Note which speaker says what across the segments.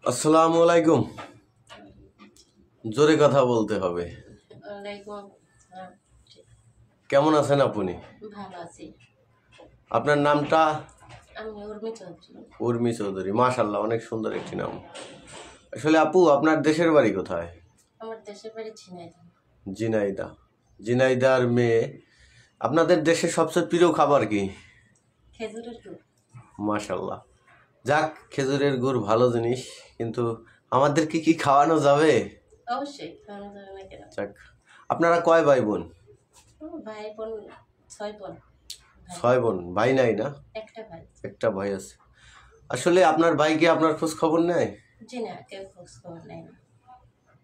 Speaker 1: আসসালামু আলাইকুম। জোরে কথা বলতে হবে। কেমন আছেন আপনি?
Speaker 2: ভালো আছি।
Speaker 1: আপনার নামটা?
Speaker 2: আমি উর্মি চৌধুরী।
Speaker 1: উর্মি চৌধুরী, মাশাআল্লাহ, অনেক সুন্দর একটি নাম। আসলে আপু, আপনার দেশের বাড়ি কোথায়?
Speaker 2: আমার দেশের বাড়ি ঝিনাইদহ।
Speaker 1: ঝিনাইদহ। ঝিনাইদহের মেয়ে। আপনাদের দেশের সবচেয়ে প্রিয় খাবার কি?
Speaker 2: খেজুরের গুড়।
Speaker 1: মাশাআল্লাহ। যাক, খেজুরের গুড় ভালো জিনিস, কিন্তু আমাদের কি খাওয়ানো যাবে?
Speaker 2: অবশ্যই খাওয়ানো যাবে না কেন?
Speaker 1: যাক, আপনারা কয় ভাই বোন?
Speaker 2: ভাই বোন 6 বোন।
Speaker 1: 6 বোন। ভাই নাই না?
Speaker 2: একটা ভাই।
Speaker 1: একটা ভাই আছে। আসলে আপনার ভাই কি আপনার খোঁজ খবর নেয়?
Speaker 2: জি না, কেউ খোঁজ খবর নেয় না।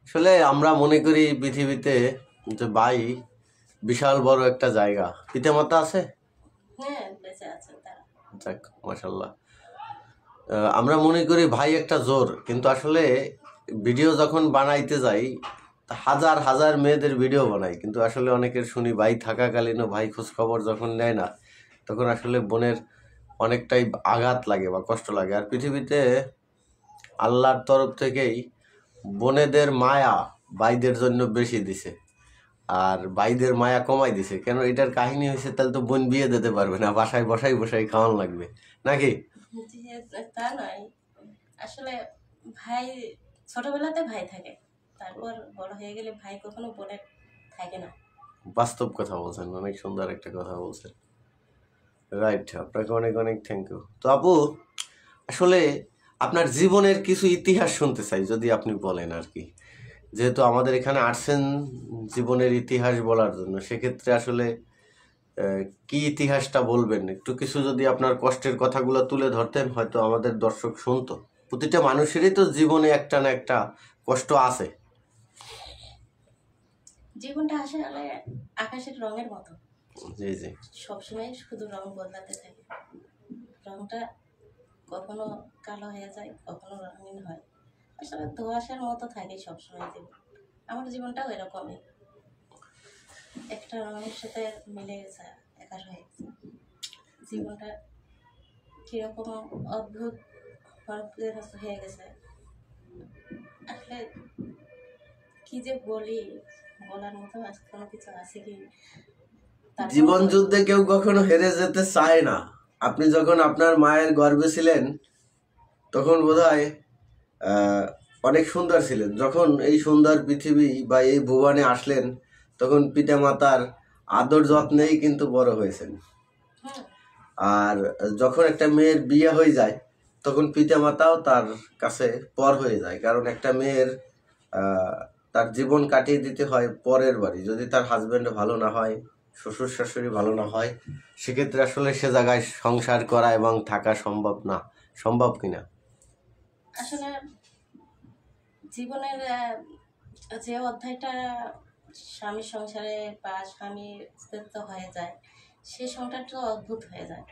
Speaker 1: আসলে আমরা মনে করি পৃথিবীতে যে ভাই বিশাল বড় একটা জায়গা। পিতামাতা আছে?
Speaker 2: হ্যাঁ, বেঁচে আছেন তারা।
Speaker 1: যাক, মাশাআল্লাহ। আমরা মনে করি ভাই একটা জোর, কিন্তু আসলে ভিডিও যখন বানাইতে যাই হাজার হাজার মেয়েদের ভিডিও বানাই, কিন্তু আসলে অনেকের শুনি ভাই থাকাকালীনও ভাই খোঁজ খবর যখন নেয় না, তখন আসলে বোনের অনেকটাই আঘাত লাগে বা কষ্ট লাগে। আর পৃথিবীতে আল্লাহর তরফ থেকেই বোনেদের মায়া ভাইদের জন্য বেশি দিছে, আর ভাইদের মায়া কমাই দিছে। কেন? এটার কাহিনী হয়েছে, তাহলে তো বোন বিয়ে দিতে পারবে না, বাসায় বসাই খাওয়ান লাগবে নাকি?
Speaker 2: জি, তা নয়। আসলে ভাই ছোটবেলাতে ভাই থাকে, তারপর বড় হয়ে গেলে ভাই কখনো বোনের থাকে না।
Speaker 1: বাস্তব কথা বলছেন, অনেক সুন্দর একটা কথা বলছেন। রাইট, আপনাকে অনেক অনেক থ্যাংক ইউ। তো আপু, আসলে আপনার জীবনের কিছু ইতিহাস শুনতে চাই, যদি আপনি বলেন আর কি। যেহেতু আমাদের এখানে আসছেন জীবনের ইতিহাস বলার জন্য, সেক্ষেত্রে আসলে কি ইতিহাসটা বলবেন, একটু কিছু যদি আপনার কষ্টের কথাগুলো তুলে ধরতেন, হয়তো আমাদের দর্শক শুনতো। প্রতিটা মানুষেরই তো জীবনে একটা না একটা কষ্ট আছে।
Speaker 2: জীবনটা আসলে আকাশের রঙের মতো।
Speaker 1: জি জি।
Speaker 2: সবসময় শুধু রং বদলাতে থাকে। রংটা কখনো কালো হয়ে যায়, কখনো রঙিন হয়। আসলে ধোঁয়াশার মতো থাকে সবসময় জীবন। আমার জীবনটাও এরকমই। একটা রঙের সাথে মিলে গেছে, একার হয়ে গেছে। জীবনটা কিরকম অদ্ভুত হয়ে গেছে। আসলে কি যে বলি, বলার মতো আজ কোনো কিছু আছে কি?
Speaker 1: জীবন যুদ্ধে কেউ কখনো হেরে যেতে চায় না। আপনি যখন আপনার মায়ের গর্ভে ছিলেন, তখন বোধহয় অনেক সুন্দর ছিলেন। যখন এই সুন্দর পৃথিবী বা এই ভুবনে আসলেন, তখন পিতা মাতার আদর যত্নেই কিন্তু বড় হয়েছেন। আর যখন একটা মেয়ের বিয়ে হয়ে যায়, তখন পিতা মাতাও তার কাছে পর হয়ে যায়। কারণ একটা মেয়ের তার জীবন কাটিয়ে দিতে হয় পরের বাড়ি। যদি তার হাজবেন্ড ভালো না হয়, শ্বশুর শাশুড়ি ভালো না হয়, সেক্ষেত্রে আসলে সে জায়গায় সংসার করা এবং থাকা সম্ভব না। সম্ভব কিনা?
Speaker 2: আসলে জীবনের যে অধ্যায়টা স্বামী সংসারে বা স্বামী স্থিত হয়ে যায়, সেই সংসারটা অদ্ভুত হয়ে যায়।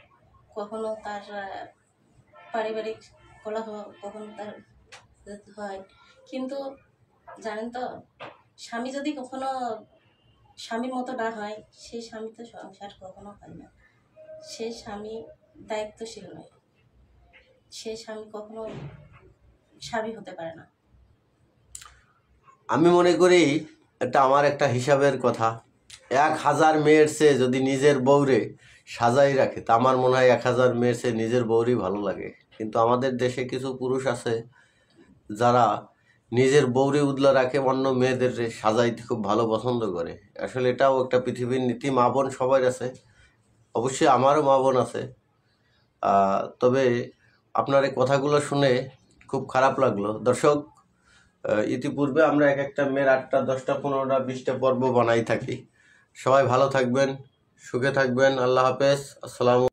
Speaker 2: কখনো তার পারিবারিক কলহ, কখনো তার হয়। কিন্তু জানেন তো, স্বামী যদি কখনো স্বামীর মতো না হয়, সেই স্বামী তো সংসার কখনো হয় না। সেই স্বামী দায়িত্বশীল নয়, সেই স্বামী কখনো স্বামী হতে পারে না।
Speaker 1: আমি মনে করি এটা আমার একটা হিসাবের কথা। 1000 মেয়ের চেয়ে যদি নিজের বউরে সাজাই রাখে, তা আমার মনে হয় 1000 মেয়ের চেয়ে নিজের বউরই ভালো লাগে। কিন্তু আমাদের দেশে কিছু পুরুষ আছে যারা নিজের বউরে উদলা রাখে, অন্য মেয়েদের সাজাইতে খুব ভালো পছন্দ করে। আসলে এটাও একটা পৃথিবীর নীতি। মা বোন সবার আছে, অবশ্যই আমারও মা বোন আছে। তবে আপনার এই কথাগুলো শুনে খুব খারাপ লাগলো। দর্শক, ইতিপূর্বে আমরা এক একটা মেয়ের 8টা 10টা 15টা 20টা পর্ব বানাই থাকি। সবাই ভালো থাকবেন, সুখে থাকবেন। আল্লাহ হাফেজ। আসসালামু